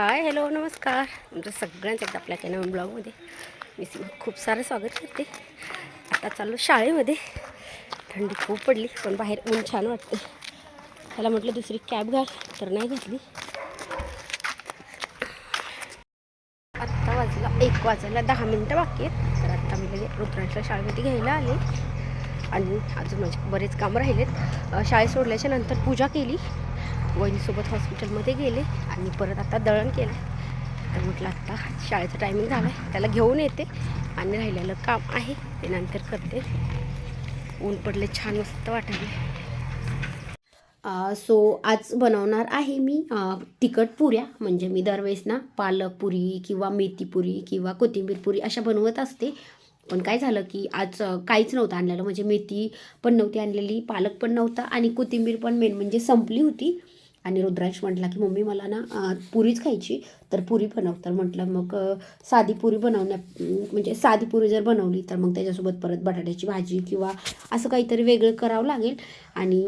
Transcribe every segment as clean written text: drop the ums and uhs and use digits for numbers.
Hi hello नमस्कार. तुमचं सगळ्यांचं एकदा आपल्या नवीन ब्लॉगमध्ये मी खूप सारं स्वागत करते. आता चाललो शाळेमध्ये. थंडी खूप पडली पण बाहेर ऊन छान वाटते. त्याला म्हटलं दुसरी कॅब घाल तर नाही घेतली. आत्ता वाजला 1 वाजायला 10 मिनटं बाकी आहेत. तर आत्ता मी लगे रुद्रांशला शाळेमध्ये घ्यायला आले आणि अजून माझे बरेच काम राहिलेत. शाळेत सोडल्याच्या नंतर पूजा केली, वहिनीसोबत हॉस्पिटलमध्ये गेले आणि परत आता दळण केलं. तर म्हटलं आत्ता शाळेचा टायमिंग झाला आहे, त्याला घेऊन येते आणि राहिलेलं काम आहे ते नंतर करते. ऊन पडले छान मस्त वाटायला. सो आज बनवणार आहे मी तिखट पुऱ्या. म्हणजे मी दरवेळेस ना पालक पुरी किंवा मेथी पुरी किंवा कोथिंबीर पुरी अशा बनवत असते. पण काय झालं की आज काहीच नव्हतं आणलेलं. म्हणजे मेथी पण नव्हती आणलेली, पालक पण नव्हता आणि कोथिंबीर पण मेन म्हणजे संपली होती. आणि रुद्रांश म्हटला की मम्मी मला ना पुरीच खायची, तर पुरी बनव. तर म्हटलं मग साधी पुरी म्हणजे साधी पुरी जर बनवली तर मग त्याच्यासोबत परत बटाट्याची भाजी किंवा असं काहीतरी वेगळं करावं लागेल. आणि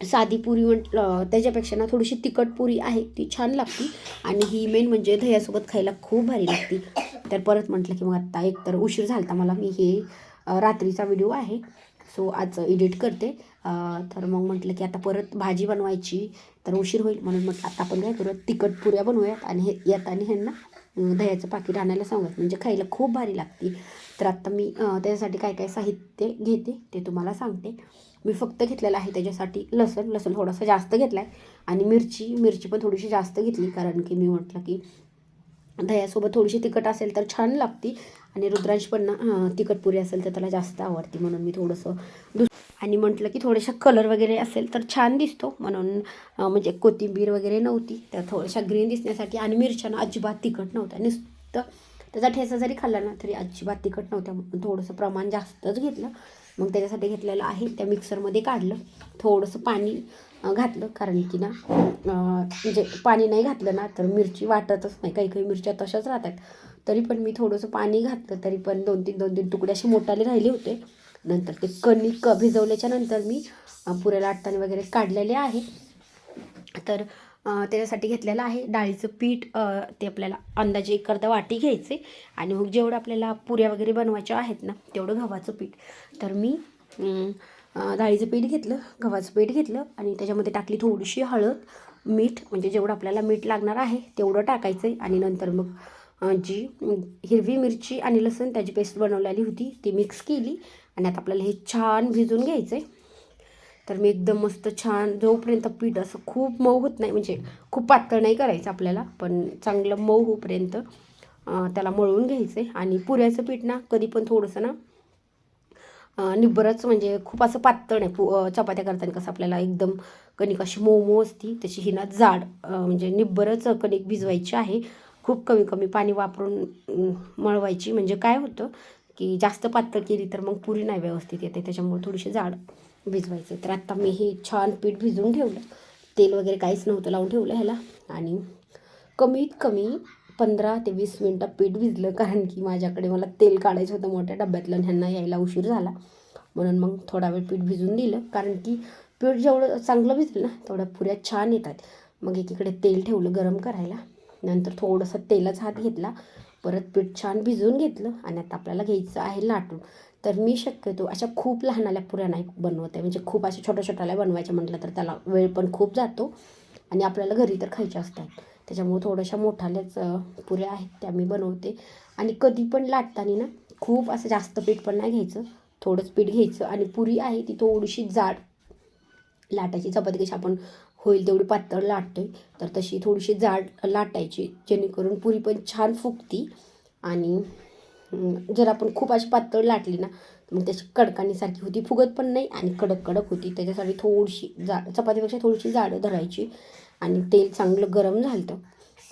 साधी पुरी म्हटलं त्याच्यापेक्षा ना थोडीशी तिखट पुरी आहे ती छान लागते. आणि ही मेन म्हणजे दह्यासोबत खायला खूप भारी लागते. तर परत म्हटलं की मग आत्ता एकतर उशीर झाला मला, मी हे रात्रीचा व्हिडिओ आहे सो आज एडिट करते. तर मग म्हटलं की आता परत भाजी बनवायची तर उशीर होईल, म्हणून म्हटलं आता आपण काय करूयात तिखट पुऱ्या बनवूयात. आणि हे येताना ह्यांना दह्याचं पाकीट आणायला सांगूयात, म्हणजे खायला खूप भारी लागते. तर आत्ता मी त्याच्यासाठी काय काय साहित्य घेते ते तुम्हाला सांगते. मी फक्त घेतलेलं आहे त्याच्यासाठी लसूण थोडासा जास्त घेतला आहे. आणि मिरची पण थोडीशी जास्त घेतली, कारण की मी म्हटलं की दह्यासोबत थोडीशी तिखट असेल तर छान लागते. आणि रुद्रांश पण ना तिखट पुरी असेल तर त्याला जास्त आवडते, म्हणून मी थोडंसं आणि म्हटलं की थोड्याशा कलर वगैरे असेल तर छान दिसतो म्हणून. म्हणजे कोथिंबीर वगैरे नव्हती तर थोड्याशा ग्रीन दिसण्यासाठी. आणि मिरच्यानं अजिबात तिखट नव्हत्या, नुसतं त्याचा ठेचा जरी खाल्ला ना तरी अजिबात तिखट नव्हत्या, म्हणून थोडंसं प्रमाण जास्तच घेतलं. मग त्याच्यासाठी घेतलेलं आहे त्या मिक्सरमध्ये काढलं, थोडंसं पाणी घातलं, कारण की ना म्हणजे पाणी नाही घातलं ना तर मिरची वाटतच नाही. काही मिरच्या तशाच राहतात. तरी पण मी थोडंसं पाणी घातलं, तरी पण दोन तीन तुकडे असे मोठाले राहिले होते. नंतर ते कणिक भिजवल्याच्या नंतर मी पुऱ्या लाटताना वगैरे काढलेले आहे. तर त्याच्यासाठी घेतलेलं आहे डाळीचं पीठ. ते आपल्याला अंदाजे 1 अर्धा वाटी घ्यायचे. आणि मग जेवढं आपल्याला पुऱ्या वगैरे बनवायच्या आहेत ना तेवढं गव्हाचं पीठ. तर मी डाळीचं पीठ घेतलं, गव्हाचं पीठ घेतलं आणि त्याच्यामध्ये टाकली थोडीशी हळद, मीठ. म्हणजे जेवढं आपल्याला मीठ लागणार आहे तेवढं टाकायचं आहे. आणि नंतर मग जी हिरवी मिरची आणि लसूण त्याची पेस्ट बनवलेली होती ती मिक्स केली. आणि आता आपल्याला हे छान भिजून घ्यायचं आहे. तर मी एकदम मस्त छान जोपर्यंत पीठ असं खूप मऊ होत नाही, म्हणजे खूप पातळ नाही करायचं आपल्याला, पण चांगलं मऊ होईपर्यंत त्याला मळून घ्यायचं आहे. आणि पुऱ्याचं पीठ ना कधी पण थोडंसं ना निब्बरच, म्हणजे खूप असं पातळ नाही. चपात्या करताना कसं आपल्याला एकदम कणिक अशी मऊ असती, त्याची ही ना जाड म्हणजे निब्बरच कणिक भिजवायची आहे. खूप कमी कमी पाणी वापरून मळवायची. म्हणजे काय होतं की जास्त पातळ केली तर मग पुरी नाही व्यवस्थित येते, त्याच्यामुळे थोडीशी जाड भिजवायचं. तर आत्ता मी हे छान पीठ भिजवून ठेवलं, तेल वगैरे काहीच नव्हतं लावून ठेवलं ह्याला. आणि कमीत कमी 15 ते 20 मिनटं पीठ भिजलं, कारण की मला तेल काढायचं होतं मोठ्या डब्यातलं, ह्यांना यायला उशीर झाला, म्हणून मग थोडा वेळ पीठ भिजून दिलं. कारण की पीठ जेवढं चांगलं भिजलं ना तेवढ्या पुऱ्या छान येतात. मग एकीकडे तेल ठेवलं गरम करायला, नंतर थोडंसं तेलाचा हात घेतला, परत पीठ छान भिजवून घेतलं. आणि आता आपल्याला घ्यायचं आहे लाटून. तर मी शक्यतो अशा खूप लहानाल्या पुऱ्या नाही बनवत आहे, म्हणजे खूप अशा छोट्या बनवायच्या म्हटलं तर त्याला वेळ पण खूप जातो आणि आपल्याला घरी तर खायच्या असतात. त्याच्यामुळे थोड्याशा मोठाल्याच पुऱ्या आहेत त्या मी बनवते. आणि कधी पण लाटताना ना खूप असं जास्त पीठ पण नाही घ्यायचं, थोडंच पीठ घ्यायचं. आणि पुरी आहे ती थोडीशी जाड लाटायची. चपाती कशी आपण होईल तेवढी पातळ लाटतोय तर तशी थोडीशी जाड लाटायची, जेणेकरून पुरी पण छान फुगती. आणि जर आपण खूप अशी पातळ लाटली ना मग त्याची कडकानीसारखी होती, फुगत पण नाही आणि कडक कडक होती. त्याच्यासाठी थोडीशी जाड, चपातीपेक्षा थोडीशी जाड धरायची. आणि तेल चांगलं गरम झालं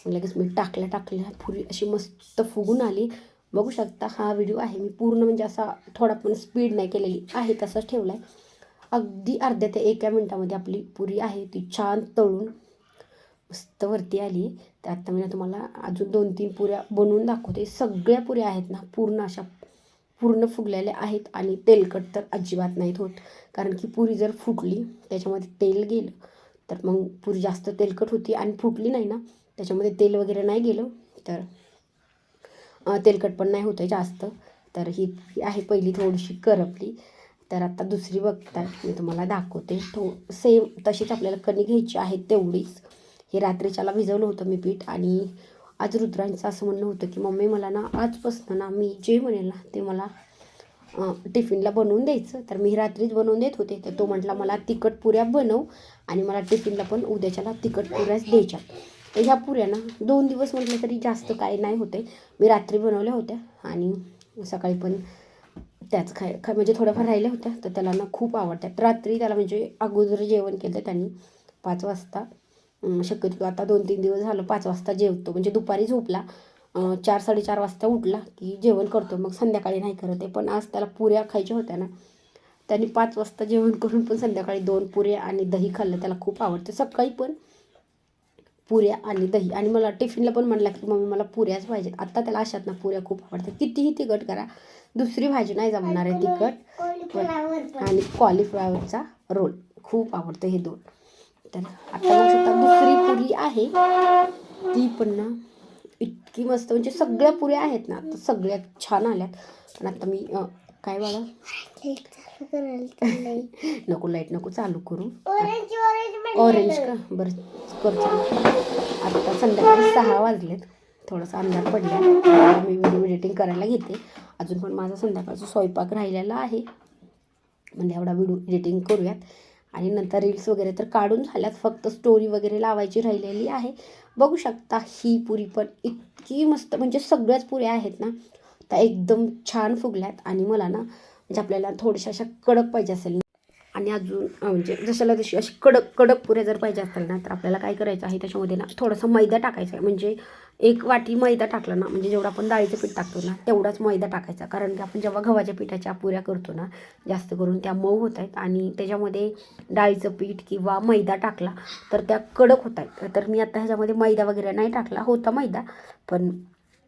लगेच मी टाकल्या पुरी अशी मस्त फुगून आली. बघू शकता हा व्हिडिओ आहे मी पूर्ण म्हणजे असा थोडा पण स्पीड नाही केलेली आहे, तसंच ठेवला आहे. अगदी अर्ध्या ते 1 मिनटामध्ये आपली पुरी आहे ती छान तळून मस्त वरती आली. तर आता मी तुम्हाला अजून 2-3 पुऱ्या बनवून दाखवते. सगळ्या पुऱ्या आहेत ना पूर्ण फुगलेल्या आहेत आणि तेलकट तर अजिबात नाहीत होत, कारण की पुरी जर फुटली त्याच्यामध्ये तेल गेलं तर मग पुरी जास्त तेलकट होती आणि फुटली नाही ना त्याच्यामध्ये तेल वगैरे नाही गेलं तर तेलकट पण नाही होतं जास्त. तर ही आहे पहिली थोडीशी करपली. तर आता दुसरी बघताय मी तुम्हाला दाखवते. सेम तशीच आपल्याला कणी घ्यायची आहे तेवढीच. हे रात्रीच्याला भिजवलं होतं मी पीठ. आणि आज रुद्रांचं असं म्हणणं होतं की मम्मी मला ना आजपासून ना मी जे म्हणेल ना ते मला टिफिनला बनवून द्यायचं. तर मी रात्रीच बनवून देत होते. तर तो म्हटला मला तिखट पुऱ्या बनव आणि मला टिफिनला पण उद्याच्याला तिखट पुऱ्याच द्यायच्या. तर ह्या पुऱ्या ना 2 दिवस म्हटलं तरी जास्त काही नाही होते. मी रात्री बनवल्या होत्या आणि सकाळी पण त्याच म्हणजे थोड्याफार राहिल्या होत्या. तर त्याला ना खूप आवडतात. रात्री त्याला म्हणजे अगोदर जेवण केलं त्यांनी 5 वाजता. शक्यतो आता 2-3 दिवस झालं 5 वाजता जेवतो. म्हणजे दुपारी झोपला 4-4:30 वाजता उठला की जेवण करतो. मग संध्याकाळी नाही करत आहे. पण आज त्याला पुऱ्या खायच्या होत्या ना, त्यांनी 5 वाजता जेवण करून पण संध्याकाळी 2 पुऱ्या आणि दही खाल्लं. त्याला खूप आवडतं. सकाळी पण पुऱ्या आणि दही. आणि मला टिफिनला पण म्हणला की मम्मी मला पुऱ्याच पाहिजेत. आत्ता त्याला अशात ना पुऱ्या खूप आवडतात. कितीही तिखट करा, दुसरी भाजी नाही जमणार आहे तिखट. आणि कॉलीफ्लॉवरचा रोल खूप आवडतं हे 2. तर आता बघू शकता दुसरी पुरी आहे. ती पण ना इतकी मस्त, म्हणजे सगळ्या पुऱ्या आहेत ना तर सगळ्यात छान आल्यात. पण आता मी काय बाळा नको लाईट नको चालू करू. ऑरेंज का बरं कर चालू. आता संध्याकाळी 6 वाजलेत. थोडासा अंधार पडला. मी व्हिडिओ एडिटिंग करायला घेते. अजून पण माझा संध्याकाळचा स्वयंपाक राहिलेला आहे. म्हणजे एवढा व्हिडिओ एडिटिंग करूयात आणि नंतर रील्स वगैरे तर काढून झाल्यात. फक्त स्टोरी वगैरे लावायची राहिलेली आहे. बघू शकता ही पुरी पण इतकी मस्त, म्हणजे सगळ्याच पुऱ्या आहेत ना त्या एकदम छान फुगल्यात. आणि मला ना म्हणजे आपल्याला थोड्याशा अशा कडक पाहिजे असेल आणि अजून म्हणजे जशाला तशी अशी कडक कडक पुऱ्या जर पाहिजे असतील ना तर आपल्याला काय करायचं आहे, त्याच्यामध्ये ना थोडासा मैदा टाकायचा आहे. म्हणजे 1 वाटी मैदा टाकला ना, म्हणजे जेवढं आपण डाळीचं पीठ टाकतो ना तेवढाच मैदा टाकायचा. कारण की आपण जेव्हा गव्हाच्या पिठाच्या पुऱ्या करतो ना जास्त करून त्या मऊ होत आहेत. आणि त्याच्यामध्ये डाळीचं पीठ किंवा मैदा टाकला तर त्या कडक होत आहेत. तर मी आता ह्याच्यामध्ये मैदा वगैरे नाही टाकला. होता मैदा पण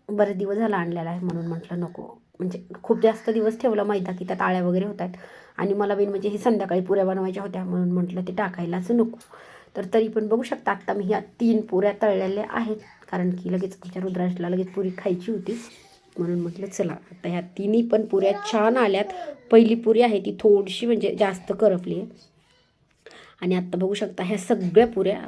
बरेच दिवस झाला आणलेला आहे म्हणून म्हटलं नको. म्हणजे खूप जास्त दिवस ठेवला मैदा की त्यात आळ्या वगैरे होत आहेत. आणि मला मेन म्हणजे ही संध्याकाळी पुऱ्या बनवायच्या होत्या म्हणून म्हटलं ते टाकायलाच नको. तर तरी पण बघू शकता आत्ता मी ह्या 3 पुऱ्या तळलेल्या आहेत. कारण की लगेच आमच्या रुद्रांशला लगेच पुरी खायची होती म्हणून म्हटलं चला आता ह्या 3ही पण पुऱ्या छान आल्यात. पहिली पुरी आहे ती थोडीशी म्हणजे जास्त करपली आहे. आणि आत्ता बघू शकता ह्या सगळ्या पुऱ्या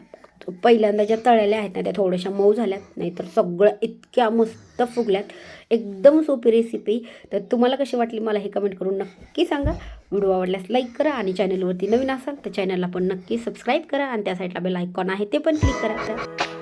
पहिल्यांदा ज्या तळलेल्या आहेत ना त्या थोड्याशा मऊ झाल्यात. नाहीतर सगळ्या इतक्या मस्त फुगल्यात. एकदम सोपी रेसिपी. तर तुम्हाला कशी वाटली मला हे कमेंट करून नक्की सांगा. व्हिडिओ आवडल्यास लाईक करा आणि चॅनलवरती नवीन असाल तर चॅनलला पण नक्की सबस्क्राईब करा आणि त्या साईडला बेल आयकॉन आहे ते पण क्लिक करा.